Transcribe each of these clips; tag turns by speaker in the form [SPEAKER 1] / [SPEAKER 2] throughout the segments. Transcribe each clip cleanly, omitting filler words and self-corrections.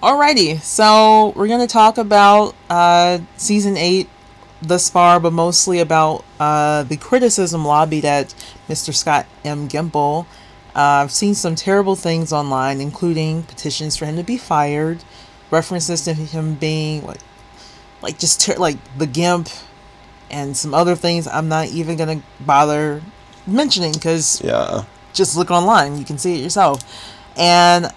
[SPEAKER 1] Alrighty, so we're going to talk about Season 8 thus far, but mostly about the criticism lobbied at Mr. Scott M. Gimple. I've seen some terrible things online, including petitions for him to be fired, references to him being like the Gimp, and some other things I'm not even going to bother mentioning because just look online, you can see it yourself. And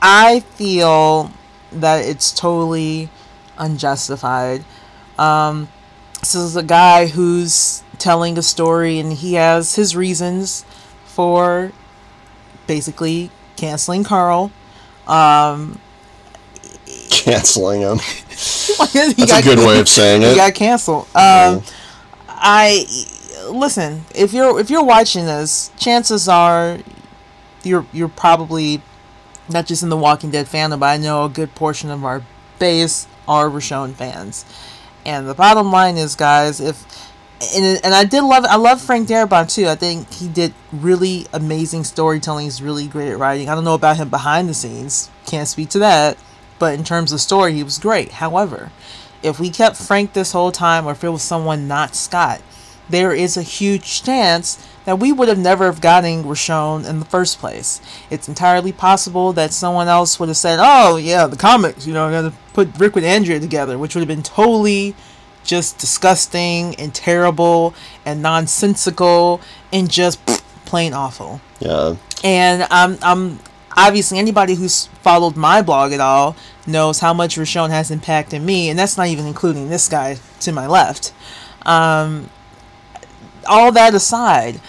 [SPEAKER 1] I feel that it's totally unjustified. This is a guy who's telling a story and he has his reasons for basically canceling Carl.
[SPEAKER 2] Canceling him. That's a good way of saying it.
[SPEAKER 1] He got canceled. Listen, if you're watching this, chances are you're probably not just in the Walking Dead fandom, but I know a good portion of our base are Richonne fans. And the bottom line is, guys, I love Frank Darabont too. I think he did really amazing storytelling. He's really great at writing. I don't know about him behind the scenes, can't speak to that, but in terms of story, he was great. However, if we kept Frank this whole time, or if it was someone not Scott, there is a huge chance that we would have never have gotten Richonne in the first place. It's entirely possible that someone else would have said, oh yeah, the comics, I gotta put Rick with Andrea together, which would have been totally just disgusting and terrible and nonsensical and just plain awful.
[SPEAKER 2] Yeah.
[SPEAKER 1] And I'm obviously, anybody who's followed my blog at all knows how much Richonne has impacted me, and that's not even including this guy to my left. All that aside,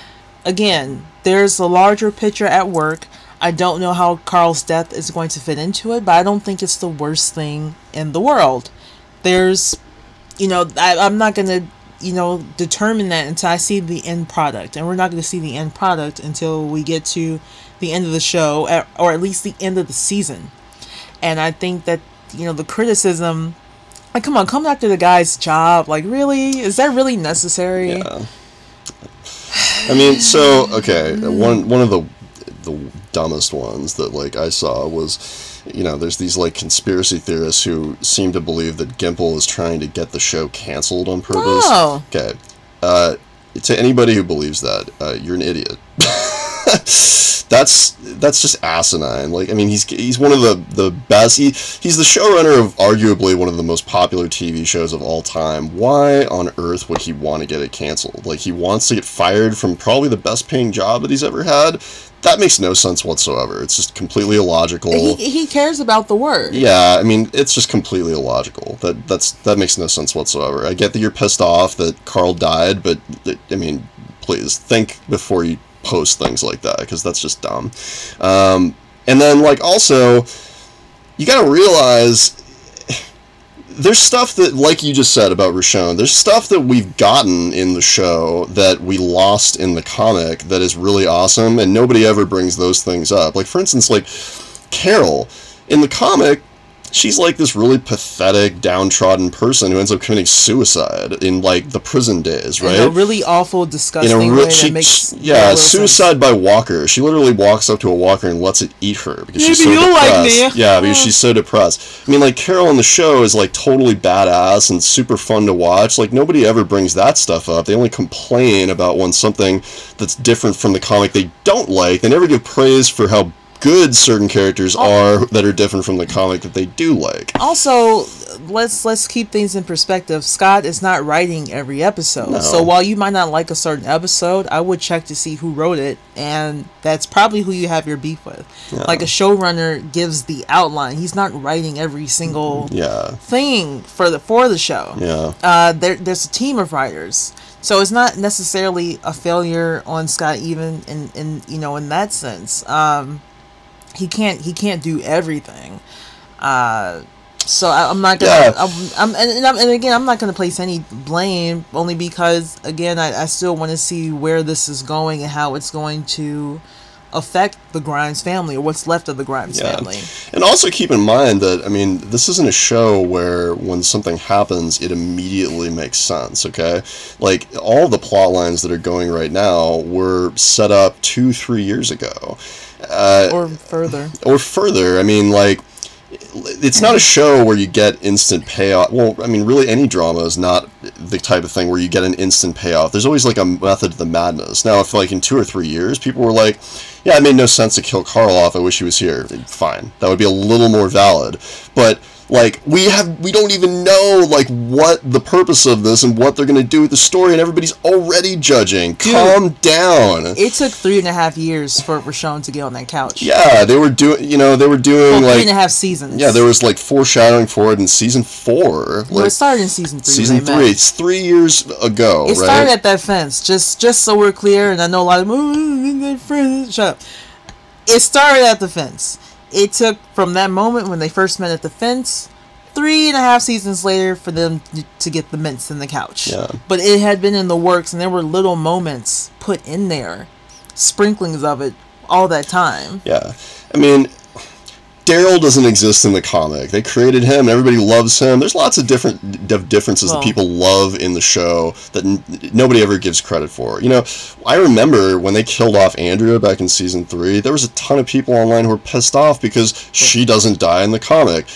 [SPEAKER 1] again, there's a larger picture at work. I don't know how Carl's death is going to fit into it, but I don't think it's the worst thing in the world. There's, I'm not going to, determine that until I see the end product. And we're not going to see the end product until we get to the end of the show, or at least the end of the season. And I think that, the criticism, like, come on, come after the guy's job. Like, really? Is that really necessary?
[SPEAKER 2] Yeah. I mean, so, okay, one of the dumbest ones that, like, I saw was, there's these, like, conspiracy theorists who seem to believe that Gimple is trying to get the show canceled on purpose.
[SPEAKER 1] Oh.
[SPEAKER 2] Okay. To anybody who believes that, you're an idiot. That's just asinine. Like, I mean, he's one of the best. He's the showrunner of arguably one of the most popular TV shows of all time. Why on earth would he want to get it canceled? Like, he wants to get fired from probably the best paying job that he's ever had? That makes no sense whatsoever. It's just completely illogical.
[SPEAKER 1] He cares about the work.
[SPEAKER 2] Yeah, I mean, it's just completely illogical. That makes no sense whatsoever. I get that you're pissed off that Carl died, but, I mean, please, think before you post things like that, because that's just dumb. And then, like, also, you gotta realize there's stuff that, like you just said about Richonne, there's stuff that we've gotten in the show that we lost in the comic that is really awesome, and nobody ever brings those things up. Like, for instance, like, Carol, in the comic, she's like this really pathetic, downtrodden person who ends up committing suicide in, like, the prison days, right?
[SPEAKER 1] In a really awful, disgusting way that makes
[SPEAKER 2] suicide by walker. She literally walks up to a walker and lets it eat her because she's so
[SPEAKER 1] you
[SPEAKER 2] depressed.
[SPEAKER 1] Like me.
[SPEAKER 2] Yeah, because she's so depressed. I mean, like, Carol in the show is, like, totally badass and super fun to watch. Like, nobody ever brings that stuff up. They only complain about when something that's different from the comic they don't like. They never give praise for how good certain characters are that are different from the comic that they do like.
[SPEAKER 1] Also, let's keep things in perspective. Scott is not writing every episode. No. So while you might not like a certain episode, I would check to see who wrote it, and that's probably who you have your beef with. Yeah. Like, a showrunner gives the outline. He's not writing every single thing for the show.
[SPEAKER 2] Yeah.
[SPEAKER 1] There's a team of writers. So it's not necessarily a failure on Scott, even in that sense. He can't do everything. So I'm not gonna. Yeah. And again, I'm not gonna place any blame, only because, again, I still want to see where this is going and how it's going to affect the Grimes family, or what's left of the Grimes family.
[SPEAKER 2] And also keep in mind that, I mean, this isn't a show where when something happens, it immediately makes sense, okay? Like, all the plot lines that are going right now were set up 2-3 years ago.
[SPEAKER 1] Or further.
[SPEAKER 2] Or further. I mean, like, it's not a show where you get instant payoff. Well, I mean, really, any drama is not the type of thing where you get an instant payoff. There's always like a method to the madness. Now, if like in 2 or 3 years, people were like, yeah, it made no sense to kill Carl off, I wish he was here. Fine. That would be a little more valid. But like, we don't even know, like, what the purpose of this and what they're going to do with the story, and everybody's already judging. Dude, calm down.
[SPEAKER 1] It took 3.5 years for Richonne to get on that couch.
[SPEAKER 2] Yeah, they were doing, well, like...
[SPEAKER 1] 3.5 seasons.
[SPEAKER 2] Yeah, there was, like, foreshadowing for it in season 4.
[SPEAKER 1] Well, it started in season 3.
[SPEAKER 2] Season 3. It's 3 years ago,
[SPEAKER 1] It started at that fence, just so we're clear, and I know a lot of... Shut up. It started at the fence. It took, from that moment when they first met at the fence, 3.5 seasons later for them to get the mints in the couch.
[SPEAKER 2] Yeah.
[SPEAKER 1] But it had been in the works, and there were little moments put in there, sprinklings of it, all that time.
[SPEAKER 2] Yeah. I mean, Daryl doesn't exist in the comic. They created him, and everybody loves him. There's lots of differences that people love in the show that nobody ever gives credit for. I remember when they killed off Andrea back in season 3, there was a ton of people online who were pissed off because she doesn't die in the comic.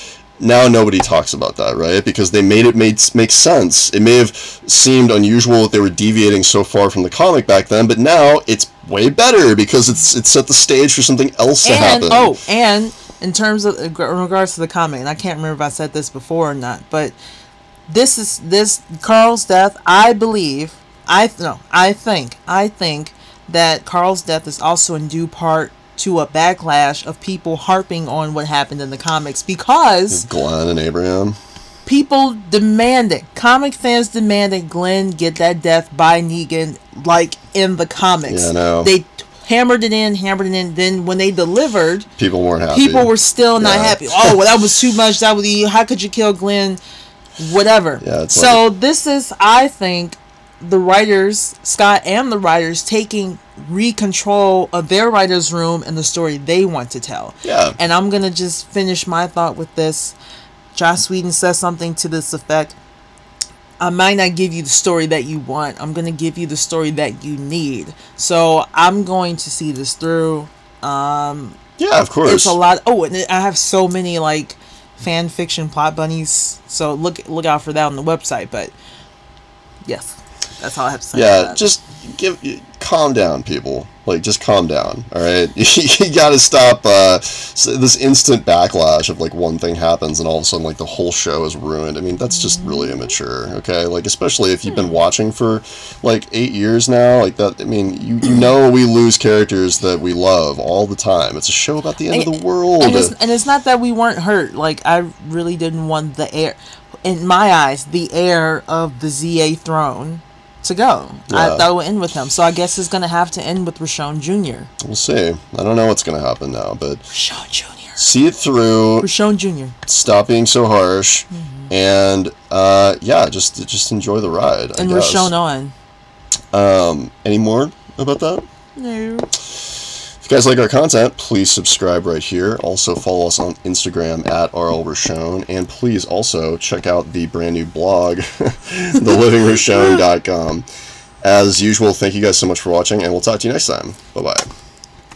[SPEAKER 2] Now nobody talks about that, right? Because they made it make sense. It may have seemed unusual that they were deviating so far from the comic back then, but now it's way better because it's set the stage for something else to happen. Oh,
[SPEAKER 1] and in terms of in regards to the comic, and I can't remember if I said this before or not, but this Carl's death, I think that Carl's death is also in due part to a backlash of people harping on what happened in the comics, because
[SPEAKER 2] Glenn and Abraham,
[SPEAKER 1] people demanded, comic fans demanded Glenn get that death by Negan like in the comics.
[SPEAKER 2] Yeah, I know.
[SPEAKER 1] They hammered it in. Then when they delivered,
[SPEAKER 2] people weren't happy.
[SPEAKER 1] People were still not happy. Oh, well, that was too much. That was how could you kill Glenn? Whatever.
[SPEAKER 2] Yeah,
[SPEAKER 1] so this is, I think, the writers, Scott and the writers, taking control of their writers' room and the story they want to tell.
[SPEAKER 2] Yeah.
[SPEAKER 1] And I'm gonna just finish my thought with this. Joss Whedon says something to this effect: I might not give you the story that you want. I'm going to give you the story that you need. So I'm going to see this through.
[SPEAKER 2] Yeah, of course.
[SPEAKER 1] It's a lot. Oh, and I have so many like fan fiction plot bunnies. So look out for that on the website. But yes, that's all I have to say.
[SPEAKER 2] Yeah, just calm down, people. Like, just calm down, all right? You gotta stop this instant backlash of, like, one thing happens and all of a sudden, like, the whole show is ruined. I mean, that's just really immature, okay? Like, especially if you've been watching for, like, 8 years now. Like, that, I mean, you know we lose characters that we love all the time. It's a show about the end of the world.
[SPEAKER 1] And it's not that we weren't hurt. Like, I really didn't want the heir, in my eyes, the heir of the ZA throne to go.
[SPEAKER 2] Yeah.
[SPEAKER 1] I thought it would end with him. So I guess it's going to have to end with Richonne Jr.
[SPEAKER 2] We'll see. I don't know what's going to happen now, but
[SPEAKER 1] Richonne Jr.
[SPEAKER 2] See it through.
[SPEAKER 1] Richonne Jr.
[SPEAKER 2] Stop being so harsh. And, yeah, just enjoy the ride, I
[SPEAKER 1] and
[SPEAKER 2] guess.
[SPEAKER 1] Richonne on.
[SPEAKER 2] Any more about that?
[SPEAKER 1] No.
[SPEAKER 2] If you guys like our content, please subscribe right here. Also follow us on Instagram at RLRichonne. And please also check out the brand new blog, TheLivingRichonne.blog. As usual, thank you guys so much for watching, and we'll talk to you next time. Bye-bye.